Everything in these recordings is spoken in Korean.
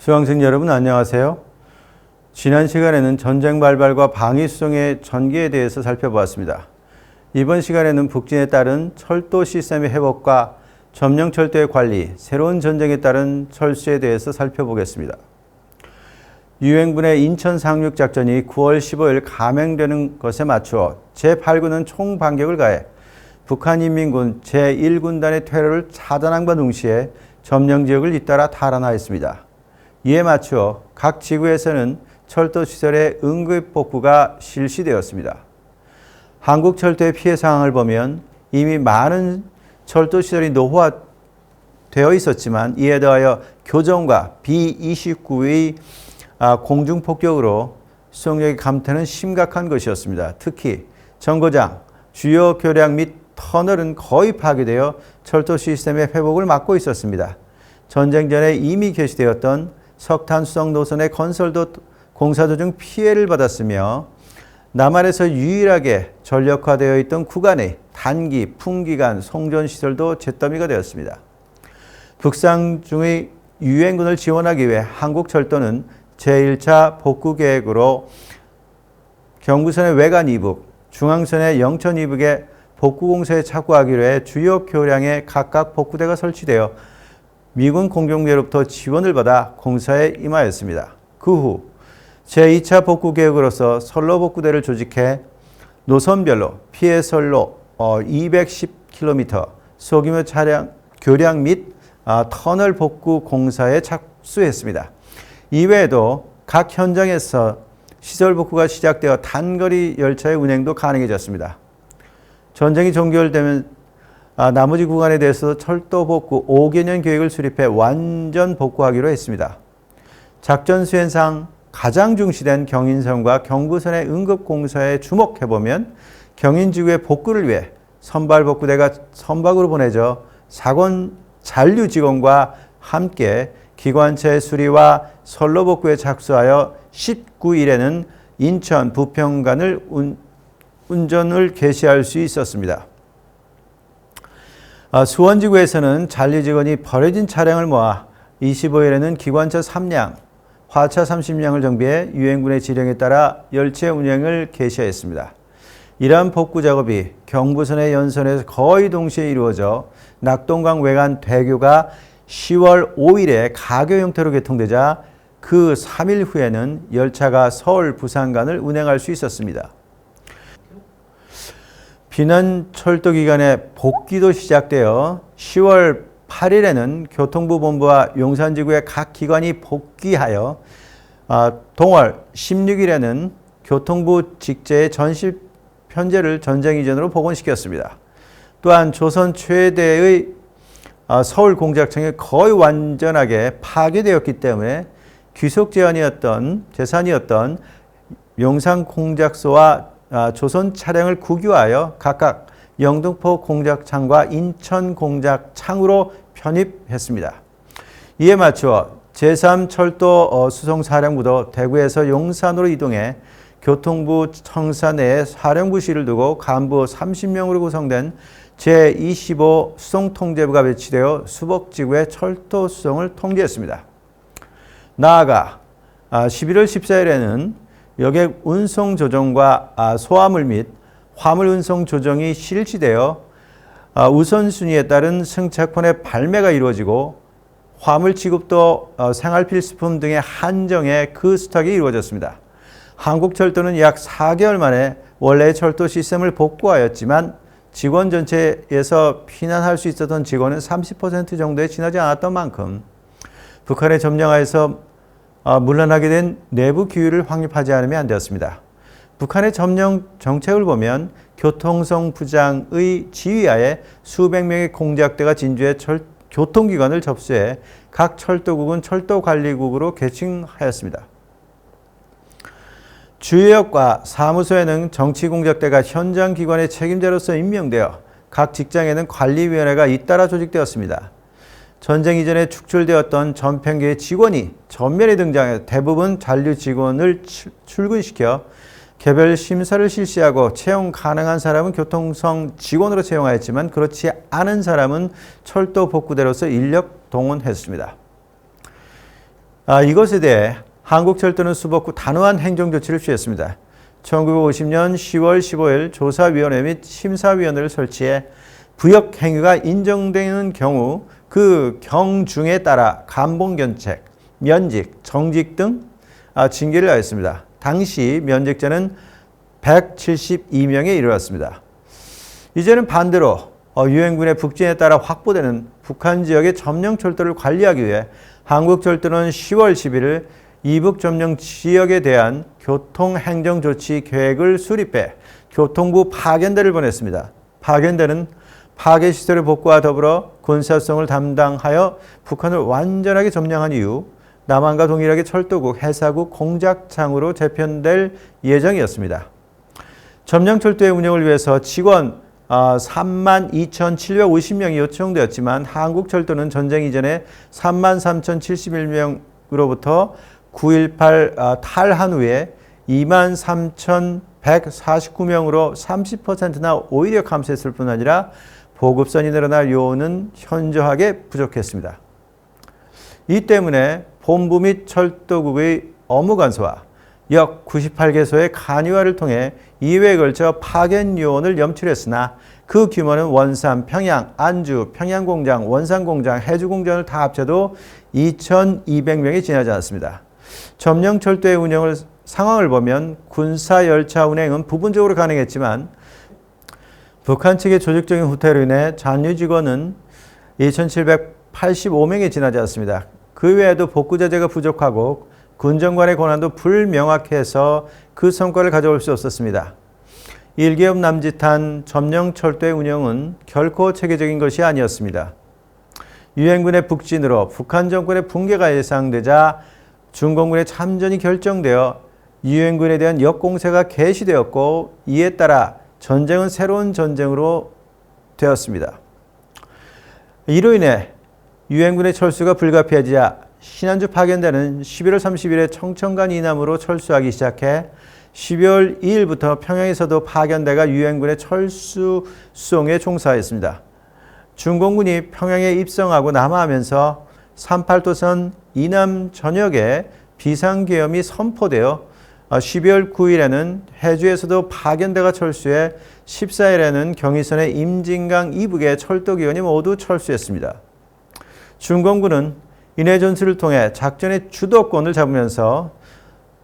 수강생 여러분 안녕하세요. 지난 시간에는 전쟁 발발과 방위 수송의 전개에 대해서 살펴보았습니다. 이번 시간에는 북진에 따른 철도 시스템의 회복과 점령 철도의 관리, 새로운 전쟁에 따른 철수에 대해서 살펴보겠습니다. 유엔군의 인천 상륙 작전이 9월 15일 감행되는 것에 맞추어 제8군은 총반격을 가해 북한인민군 제1군단의 퇴로를 차단함과 동시에 점령 지역을 잇따라 탈환하였습니다. 이에 맞추어 각 지구에서는 철도 시설의 응급 복구가 실시되었습니다. 한국 철도의 피해 상황을 보면 이미 많은 철도 시설이 노후화되어 있었지만 이에 더하여 교정과 B-29의 공중 폭격으로 수송력의 감퇴는 심각한 것이었습니다. 특히 정거장, 주요 교량 및 터널은 거의 파괴되어 철도 시스템의 회복을 막고 있었습니다. 전쟁 전에 이미 개시되었던 석탄 수송 노선의 건설도 공사 도중 피해를 받았으며 남한에서 유일하게 전력화되어 있던 구간의 단기, 풍기간 송전시설도 잿더미가 되었습니다. 북상 중의 유엔군을 지원하기 위해 한국철도는 제1차 복구 계획으로 경부선의 외관 이북, 중앙선의 영천 이북에 복구 공사에 착구하기로 해 주요 교량에 각각 복구대가 설치되어 미군 공병대로부터 지원을 받아 공사에 임하였습니다. 그 후 제2차 복구 계획으로서 선로 복구대를 조직해 노선별로 피해 선로 210km, 소규모 차량 교량 및 터널 복구 공사에 착수했습니다. 이외에도 각 현장에서 시설 복구가 시작되어 단거리 열차의 운행도 가능해졌습니다. 전쟁이 종결되면 나머지 구간에 대해서 철도 복구 5개년 계획을 수립해 완전 복구하기로 했습니다. 작전 수행상 가장 중시된 경인선과 경부선의 응급공사에 주목해보면 경인지구의 복구를 위해 선발복구대가 선박으로 보내져 사건 잔류 직원과 함께 기관차의 수리와 선로 복구에 착수하여 19일에는 인천 부평간을 운전을 개시할 수 있었습니다. 수원지구에서는 잔류 직원이 버려진 차량을 모아 25일에는 기관차 3량, 화차 30량을 정비해 유엔군의 지령에 따라 열차 운행을 개시했습니다. 이러한 복구 작업이 경부선의 연선에서 거의 동시에 이루어져 낙동강 외관 대교가 10월 5일에 가교 형태로 개통되자 그 3일 후에는 열차가 서울 부산간을 운행할 수 있었습니다. 비난 철도 기간에 복귀도 시작되어 10월 8일에는 교통부 본부와 용산지구의 각 기관이 복귀하여 동월 16일에는 교통부 직제의 전시 편제를 전쟁 이전으로 복원시켰습니다. 또한 조선 최대의 서울 공작청이 거의 완전하게 파괴되었기 때문에 귀속 재산이었던 용산 공작소와 조선 차량을 국유하여 각각 영등포 공작창과 인천 공작창으로 편입했습니다. 이에 맞추어 제3철도 수송사령부도 대구에서 용산으로 이동해 교통부 청사 내에 사령부실을 두고 간부 30명으로 구성된 제25 수송통제부가 배치되어 수복지구의 철도 수송을 통제했습니다. 나아가 11월 14일에는 여객 운송 조정과 소화물 및 화물 운송 조정이 실시되어 우선순위에 따른 승차권의 발매가 이루어지고 화물 취급도 생활필수품 등의 한정에 그 스탁이 이루어졌습니다. 한국철도는 약 4개월 만에 원래의 철도 시스템을 복구하였지만 직원 전체에서 피난할 수 있었던 직원은 30% 정도에 지나지 않았던 만큼 북한의 점령하에서 물러나게 된 내부 기율을 확립하지 않으면 안 되었습니다. 북한의 점령 정책을 보면 교통성 부장의 지휘하에 수백 명의 공작대가 진주해 교통기관을 접수해 각 철도국은 철도관리국으로 개칭하였습니다. 주역과 사무소에는 정치공작대가 현장 기관의 책임자로서 임명되어 각 직장에는 관리위원회가 잇따라 조직되었습니다. 전쟁 이전에 축출되었던 전평계의 직원이 전면에 등장해 대부분 잔류 직원을 출근시켜 개별 심사를 실시하고 채용 가능한 사람은 교통성 직원으로 채용하였지만 그렇지 않은 사람은 철도 복구대로서 인력 동원했습니다. 이것에 대해 한국철도는 수복 후 단호한 행정조치를 취했습니다. 1950년 10월 15일 조사위원회 및 심사위원회를 설치해 부역 행위가 인정되는 경우 그 경중에 따라 감봉견책, 면직, 정직 등 징계를 하였습니다. 당시 면직자는 172명에 이르렀습니다. 이제는 반대로 유엔군의 북진에 따라 확보되는 북한 지역의 점령철도를 관리하기 위해 한국철도는 10월 11일 이북 점령 지역에 대한 교통행정조치 계획을 수립해 교통부 파견대를 보냈습니다. 파견대는 파괴시설의 복구와 더불어 군사성을 담당하여 북한을 완전하게 점령한 이후 남한과 동일하게 철도국, 해사국, 공작창으로 재편될 예정이었습니다. 점령철도의 운영을 위해서 직원 32,750명이 요청되었지만 한국철도는 전쟁 이전에 33,071명으로부터 9.18 탈한 후에 23,149명으로 30%나 오히려 감소했을 뿐 아니라 보급선이 늘어날 요원은 현저하게 부족했습니다. 이 때문에 본부 및 철도국의 업무 간소화, 역 98개소의 간이화를 통해 2회에 걸쳐 파견 요원을 염출했으나 그 규모는 원산, 평양, 안주, 평양공장, 원산공장, 해주공장을 다 합쳐도 2,200명이 지나지 않았습니다. 점령철도의 운영을 상황을 보면 군사열차 운행은 부분적으로 가능했지만 북한 측의 조직적인 후퇴로 인해 잔류 직원은 2,785명이 지나지 않았습니다. 그 외에도 복구자재가 부족하고 군정관의 권한도 불명확해서 그 성과를 가져올 수 없었습니다. 일개업 남짓한 점령철도의 운영은 결코 체계적인 것이 아니었습니다. 유엔군의 북진으로 북한 정권의 붕괴가 예상되자 중공군의 참전이 결정되어 유엔군에 대한 역공세가 개시되었고 이에 따라 전쟁은 새로운 전쟁으로 되었습니다. 이로 인해 유엔군의 철수가 불가피하자 신안주 파견대는 11월 30일에 청천간 이남으로 철수하기 시작해 12월 2일부터 평양에서도 파견대가 유엔군의 철수 수송에 종사했습니다. 중공군이 평양에 입성하고 남하하면서 38도선 이남 전역에 비상계엄이 선포되어 12월 9일에는 해주에서도 파견대가 철수해 14일에는 경의선의 임진강 이북의 철도기원이 모두 철수했습니다. 중공군은 인해 전술을 통해 작전의 주도권을 잡으면서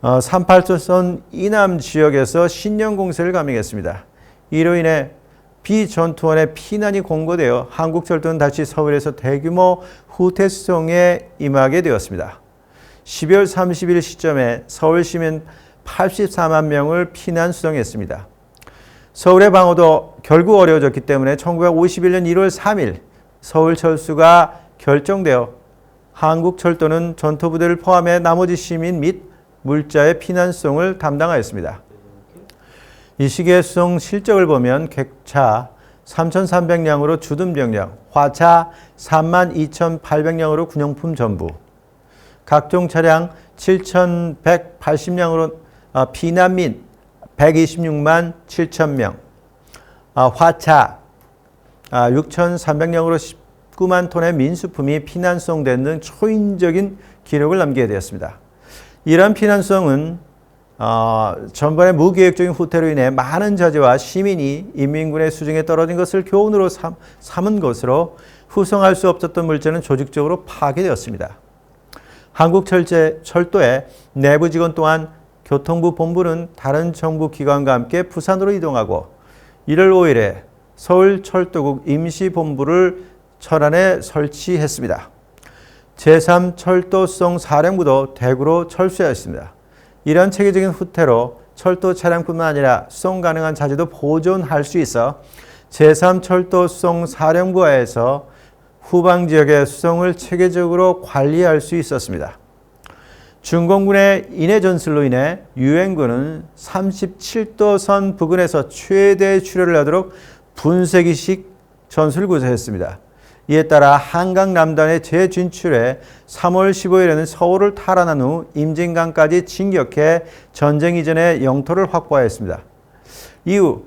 38도선 이남 지역에서 신령 공세를 감행했습니다. 이로 인해 비전투원의 피난이 공고되어 한국철도는 다시 서울에서 대규모 후퇴 수송에 임하게 되었습니다. 12월 30일 시점에 서울 시민 84만 명을 피난 수송했습니다. 서울의 방어도 결국 어려워졌기 때문에 1951년 1월 3일 서울 철수가 결정되어 한국철도는 전투부대를 포함해 나머지 시민 및 물자의 피난 수송을 담당하였습니다. 이 시기의 수송 실적을 보면 객차 3,300량으로 주둔병력, 화차 32,800량으로 군용품 전부, 각종 차량 7,180량으로 피난민 126만 7천명, 화차 6,300량으로 19만 톤의 민수품이 피난수송된 등 초인적인 기록을 남기게 되었습니다. 이러한 피난수송은 전반의 무계획적인 후퇴로 인해 많은 자재와 시민이 인민군의 수중에 떨어진 것을 교훈으로 삼은 것으로 후송할 수 없었던 물자는 조직적으로 파괴되었습니다. 한국철도의 내부 직원 또한 교통부 본부는 다른 정부 기관과 함께 부산으로 이동하고 1월 5일에 서울철도국 임시본부를 철안에 설치했습니다. 제3철도수송 사령부도 대구로 철수하였습니다. 이런 체계적인 후퇴로 철도 차량뿐만 아니라 수송 가능한 자재도 보존할 수 있어 제3철도수송 사령부하에서 후방 지역의 수송을 체계적으로 관리할 수 있었습니다. 중공군의 인해 전술로 인해 유엔군은 37도선 부근에서 최대 출혈을 하도록 분쇄기식 전술을 구사했습니다. 이에 따라 한강 남단의 재진출해 3월 15일에는 서울을 탈환한 후 임진강까지 진격해 전쟁 이전의 영토를 확보하였습니다. 이후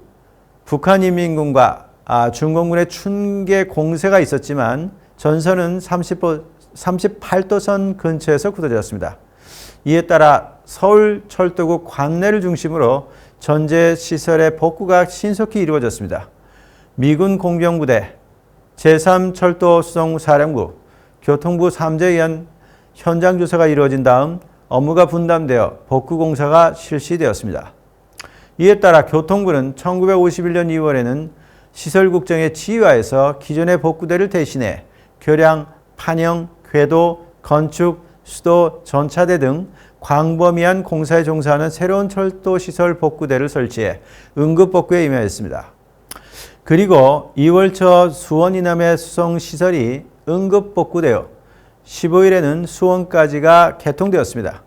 북한인민군과 중공군의 춘계 공세가 있었지만 전선은 38도선 근처에서 굳어졌습니다. 이에 따라 서울철도구 관내를 중심으로 전제시설의 복구가 신속히 이루어졌습니다. 미군 공병부대, 제3철도수송사령부, 교통부 3제에 의한 현장 조사가 이루어진 다음 업무가 분담되어 복구 공사가 실시되었습니다. 이에 따라 교통부는 1951년 2월에는 시설국정에 지휘하여서 기존의 복구대를 대신해 교량, 판형, 궤도, 건축, 수도, 전차대 등 광범위한 공사에 종사하는 새로운 철도시설 복구대를 설치해 응급복구에 임하였습니다. 그리고 2월 초 수원 이남의 수송시설이 응급복구되어 15일에는 수원까지가 개통되었습니다.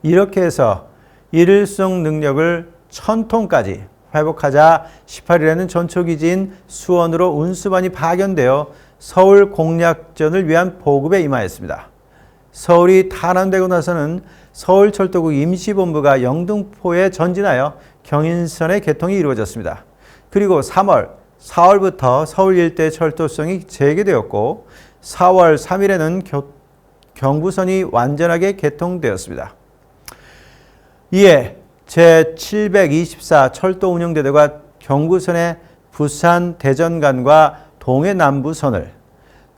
이렇게 해서 일일 수송 능력을 1000톤까지 회복하자 18일에는 전초기지인 수원으로 운수반이 파견되어 서울 공략전을 위한 보급에 임하였습니다. 서울이 탈환되고 나서는 서울철도국 임시본부가 영등포에 전진하여 경인선의 개통이 이루어졌습니다. 그리고 4월부터 서울 일대 철도성이 재개되었고 4월 3일에는 경부선이 완전하게 개통되었습니다. 이에 제724 철도운영대대가 경부선의 부산 대전간과 동해 남부선을,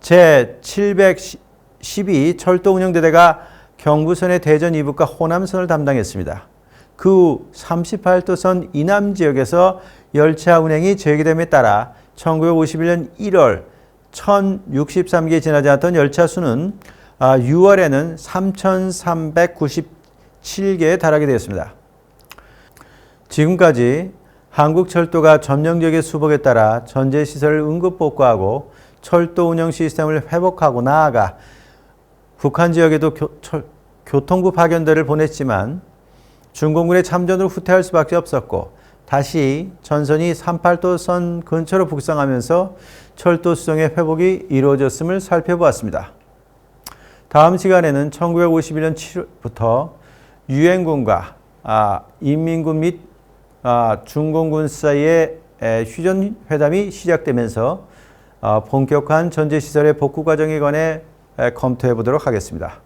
제712 철도운영대대가 경부선의 대전 이북과 호남선을 담당했습니다. 그 후 38도선 이남 지역에서 열차 운행이 재개됨에 따라 1951년 1월 1063개 지나지 않았던 열차 수는 6월에는 3397개에 달하게 되었습니다. 지금까지 한국철도가 점령지역의 수복에 따라 전제시설을 응급복구하고 철도 운영 시스템을 회복하고 나아가 북한 지역에도 교통부 파견대를 보냈지만 중공군의 참전으로 후퇴할 수밖에 없었고 다시 전선이 38도선 근처로 북상하면서 철도 수송의 회복이 이루어졌음을 살펴보았습니다. 다음 시간에는 1951년 7월부터 유엔군과 인민군 및 중공군 사이의 휴전회담이 시작되면서 본격화한 전제시설의 복구 과정에 관해 검토해 보도록 하겠습니다.